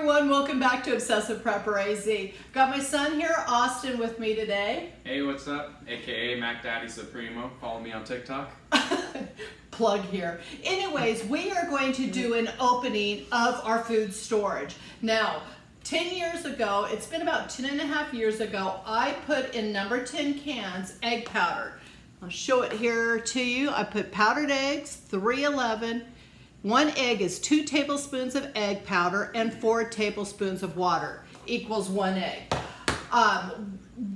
everyone, welcome back to Obsessive Prepper AZ. Got my son here, Austin, with me today. Hey, what's up? AKA Mac Daddy Supremo. Follow me on TikTok. Plug here. Anyways, we are going to do an opening of our food storage. Now, 10 years ago, it's been about 10.5 years ago, I put in number 10 cans egg powder. I'll show it here to you. I put powdered eggs, 311. One egg is 2 tablespoons of egg powder and 4 tablespoons of water equals 1 egg.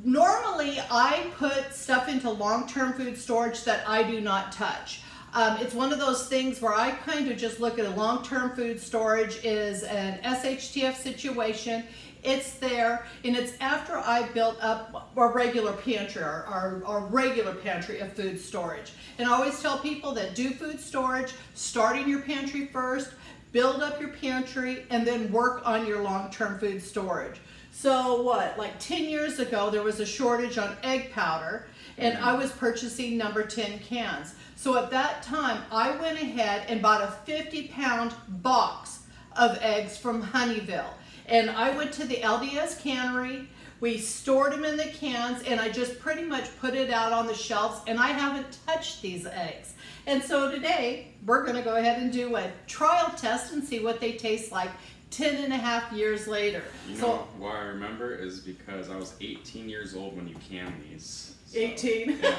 Normally, I put stuff into long-term food storage that I do not touch. It's one of those things where I kind of just look at a long-term food storage is an SHTF situation. It's there, and it's after I built up our regular pantry, our regular pantry of food storage. And I always tell people that do food storage, start in your pantry first, build up your pantry, and then work on your long-term food storage. So what, like 10 years ago, there was a shortage on egg powder, and I was purchasing number 10 cans. So at that time, I went ahead and bought a 50-pound box of eggs from Honeyville. And I went to the LDS cannery, we stored them in the cans, and I just pretty much put it out on the shelves, and I haven't touched these eggs. And so today, we're gonna go ahead and do a trial test and see what they taste like 10.5 years later. You know why I remember is because I was 18 years old when you canned these. So, 18? Yeah.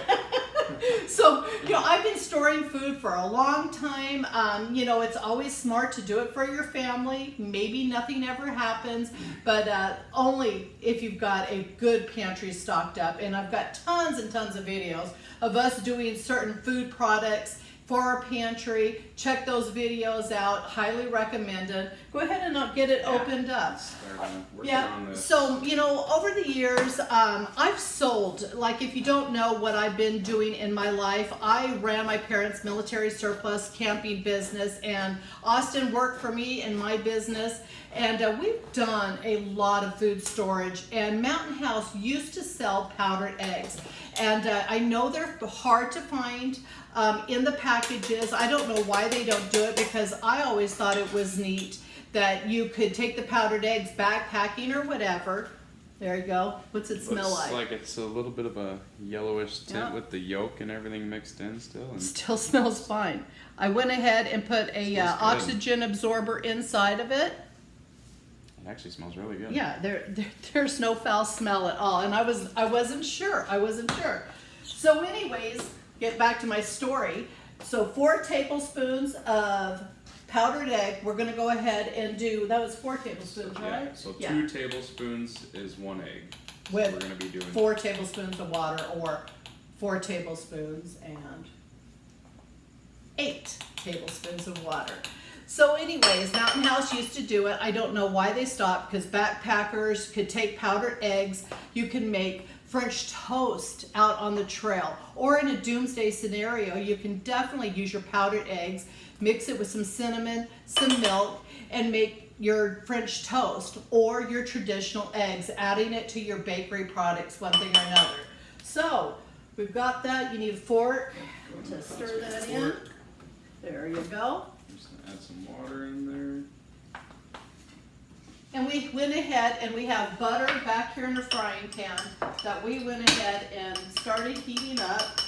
So, you know, I've been storing food for a long time. You know, it's always smart to do it for your family. Maybe nothing ever happens, but only if you've got a good pantry stocked up. And I've got tons and tons of videos of us doing certain food products for our pantry. Check those videos out, highly recommended. Go ahead and get it opened up. Yeah, so, you know, over the years, I've sold, like if you don't know what I've been doing in my life, I ran my parents' military surplus camping business, and Austin worked for me in my business, and we've done a lot of food storage, and Mountain House used to sell powdered eggs, and I know they're hard to find in the packages. I don't know why they don't do it, because I always thought it was neat that you could take the powdered eggs backpacking or whatever. There you go. What's it smell like? Looks like it's a little bit of a yellowish tint with the yolk and everything mixed in still. And still smells fine. I went ahead and put a oxygen absorber inside of it. It actually smells really good. Yeah, there's no foul smell at all, and I wasn't sure. So anyways, get back to my story. So 4 tablespoons of powdered egg. We're going to go ahead and do, that was 4 tablespoons, right? Yeah, so 2 tablespoons is 1 egg. So With we're going to be doing 4 tablespoons of water, or 4 tablespoons and 8 tablespoons of water. So anyways, Mountain House used to do it. I don't know why they stopped, because backpackers could take powdered eggs. You can make French toast out on the trail, or in a doomsday scenario, you can definitely use your powdered eggs, mix it with some cinnamon, some milk, and make your French toast or your traditional eggs, adding it to your bakery products, one thing or another. So we've got that. You need a fork to stir that in. There you go. I'm just gonna add some water in there. And we went ahead and we have butter back here in the frying pan that we went ahead and started heating up.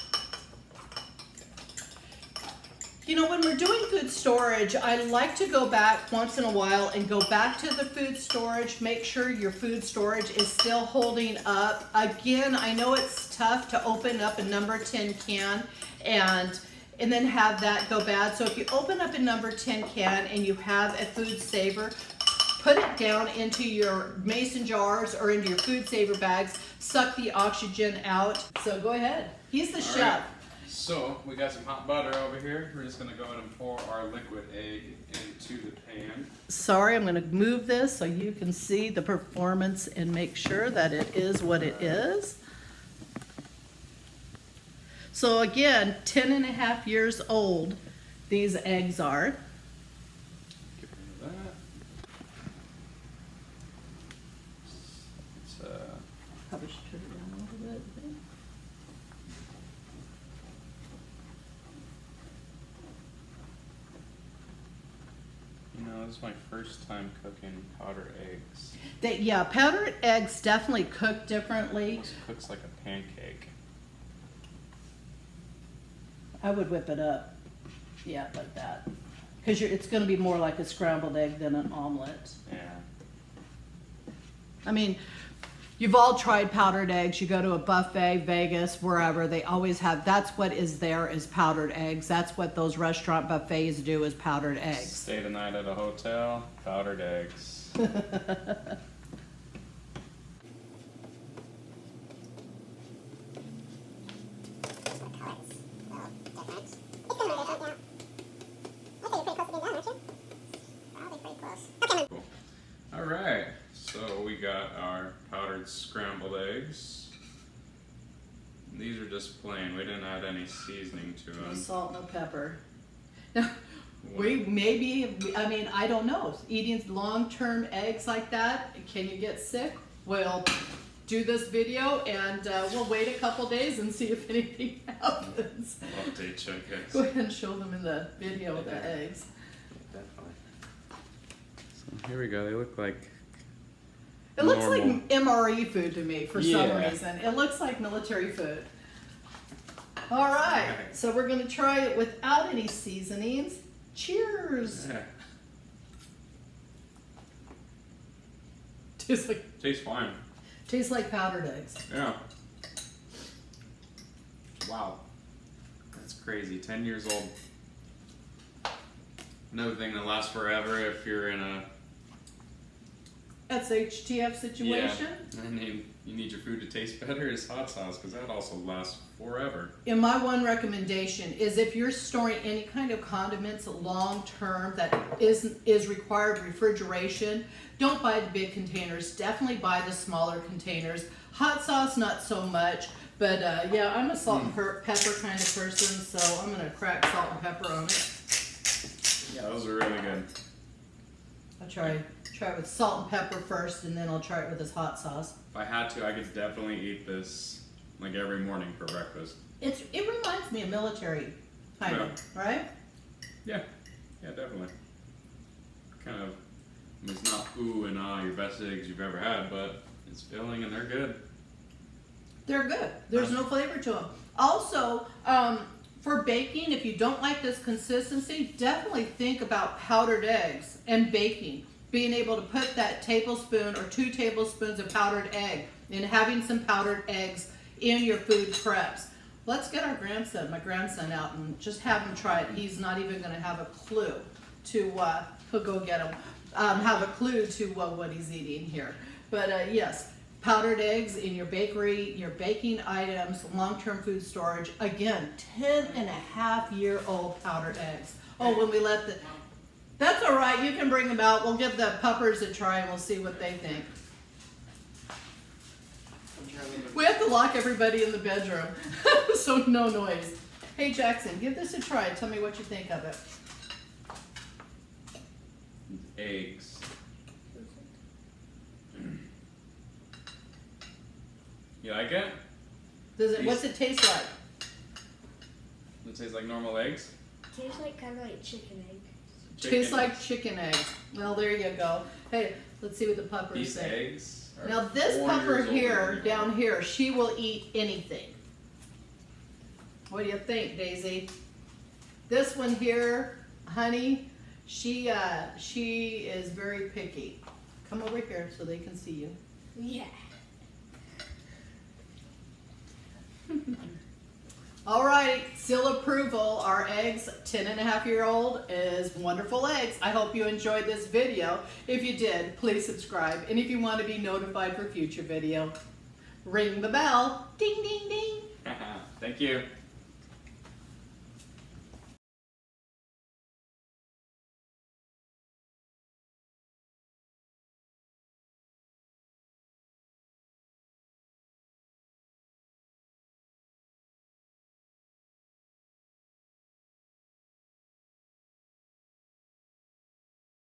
You know, when we're doing food storage, I like to go back once in a while and go back to the food storage, make sure your food storage is still holding up. Again, I know it's tough to open up a number 10 can and then have that go bad. So if you open up a number 10 can and you have a food saver, put it down into your mason jars or into your food saver bags, suck the oxygen out. So go ahead, he's the chef. Right. So we got some hot butter over here. We're just gonna go ahead and pour our liquid egg into the pan. Sorry, I'm gonna move this so you can see the performance and make sure that it is what it is. So again, 10.5 years old, these eggs are. Get rid of that. Probably should turn it down a little bit. I think. You know, this was my first time cooking powdered eggs. Yeah, powdered eggs definitely cook differently. Almost cooks like a pancake. I would whip it up. Yeah, like that. Because it's going to be more like a scrambled egg than an omelet. Yeah. I mean, you've all tried powdered eggs. You go to a buffet, Vegas, wherever, they always have, that's what is there is powdered eggs. That's what those restaurant buffets do is powdered eggs. Stay the night at a hotel, powdered eggs. Cool. All right, so we got our powdered scrambled eggs. These are just plain. We didn't add any seasoning to No them. salt, no pepper. Now, we maybe, I mean, I don't know. Eating long-term eggs like that, can you get sick? We'll do this video and we'll wait a couple days and see if anything happens. I'll update you guys. Go ahead and show them in the video the eggs. Definitely. So here we go. They look like It looks normal. like MRE food to me for some Yeah. reason. It looks like military food. All right, so we're gonna try it without any seasonings. Cheers. Yeah. Tastes fine. Tastes like powdered eggs. Yeah. Wow. That's crazy. 10 years old. Another thing that lasts forever if you're in a SHTF situation. Yeah, and you need your food to taste better is hot sauce because that also lasts forever. And my one recommendation is if you're storing any kind of condiments long term that is required refrigeration, don't buy the big containers. Definitely buy the smaller containers. Hot sauce, not so much. But yeah, I'm a salt and pepper kind of person, so I'm gonna crack salt and pepper on it. Yeah, those are really good. I'll try it with salt and pepper first, and then I'll try it with this hot sauce. If I had to, I could definitely eat this like every morning for breakfast. It reminds me of military, kind of, right? Yeah, yeah, definitely. Kind of, I mean, it's not ooh and ah your best eggs you've ever had, but it's filling and they're good. They're good. There's no flavor to them. Also, for baking, if you don't like this consistency, definitely think about powdered eggs and baking. Being able to put that tablespoon or 2 tablespoons of powdered egg and having some powdered eggs in your food preps. Let's get my grandson out and just have him try it. He's not even going to have a clue to, he'll go get him, have a clue to what he's eating here. But yes, powdered eggs in your bakery, your baking items, long-term food storage. Again, 10-and-a-half-year-old powdered eggs. Oh, when we let that's all right, you can bring them out. We'll give the puppers a try and we'll see what they think. We have to lock everybody in the bedroom, so no noise. Hey Jackson, give this a try. Tell me what you think of it. Eggs. You like it? What's it taste like? It tastes like normal eggs? Tastes like kind of like chicken egg. Tastes like chicken eggs. Well, there you go. Hey, let's see what the puppers These say. eggs are Now this 4 pupper years old here, now. down here, she will eat anything. What do you think, Daisy? This one here, honey, she is very picky. Come over here so they can see you. Yeah. All right, seal approval. Our eggs, 10-and-a-half-year-old, is wonderful eggs. I hope you enjoyed this video. If you did, please subscribe. And if you want to be notified for future video, ring the bell. Ding, ding, ding. Thank you.